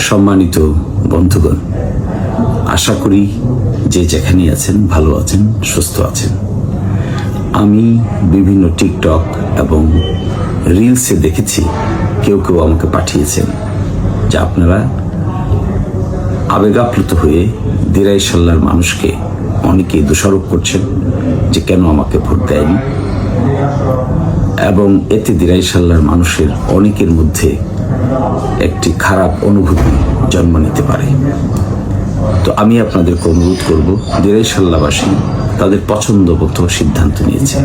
সম্মানিত বন্ধুগণ, আশা করি যে যেখানে আছেন ভালো আছেন, সুস্থ আছেন। আমি বিভিন্ন টিকটক এবং রিলসে দেখেছি কেউ কেউ আমাকে পাঠিয়েছেন যে আপনারা আবেগাপ্লুত হয়ে দিরাই সাল্লার মানুষকে অনেকেই দোষারোপ করছেন যে কেন আমাকে ভোট দেয়নি, এবং এতে দিরাই সাল্লার মানুষের অনেকের মধ্যে একটি খারাপ অনুভূতি জন্ম নিতে পারে। তো আমি আপনাদেরকে অনুরোধ করব, দিরাই সাল্লাবাসী তাদের পছন্দ মতো সিদ্ধান্ত নিয়েছে।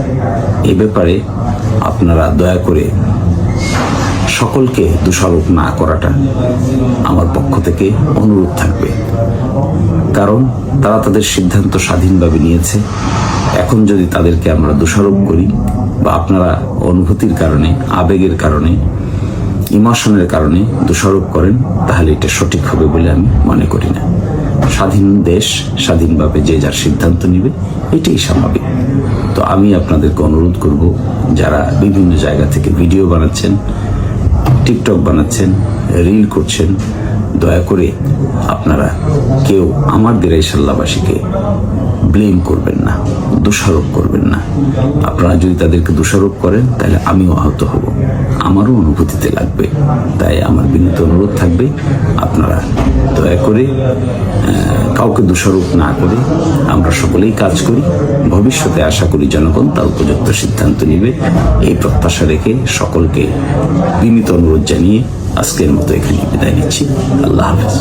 এ ব্যাপারে আপনারা দয়া করে সকলকে দোষারোপ না করাটা আমার পক্ষ থেকে অনুরোধ থাকবে, কারণ তারা তাদের সিদ্ধান্ত স্বাধীনভাবে নিয়েছে। এখন যদি তাদেরকে আমরা দোষারোপ করি বা আপনারা অনুভূতির কারণে, আবেগের কারণে, ইমোশনের কারণে দোষারোপ করেন, তাহলে এটা সঠিক হবে বলে আমি মনে করি না। স্বাধীন দেশ, স্বাধীনভাবে যে যার সিদ্ধান্ত নিবে, এটাই স্বাভাবিক। তো আমি আপনাদেরকে অনুরোধ করব, যারা বিভিন্ন জায়গা থেকে ভিডিও বানাচ্ছেন, টিকটক বানাচ্ছেন, রিল করছেন, দয়া করে আপনারা কেউ আমার দিরাই সাল্লাবাসীকে ব্লেম করবেন না, দোষারোপ করবেন না। আপনারা যদি তাদেরকে দোষারোপ করেন তাহলে আমিও আহত হব, আমারও অনুভূতিতে লাগবে। তাই আমার বিনীত অনুরোধ থাকবে, আপনারা দয়া করে কাউকে দোষারোপ না করে আমরা সকলেই কাজ করি। ভবিষ্যতে আশা করি জনগণ তার উপযুক্ত সিদ্ধান্ত নেবে, এই প্রত্যাশা রেখে সকলকে বিনীত অনুরোধ জানিয়ে আজকের মতো এখানে বিদায় নিচ্ছি। আল্লাহ হাফেজ।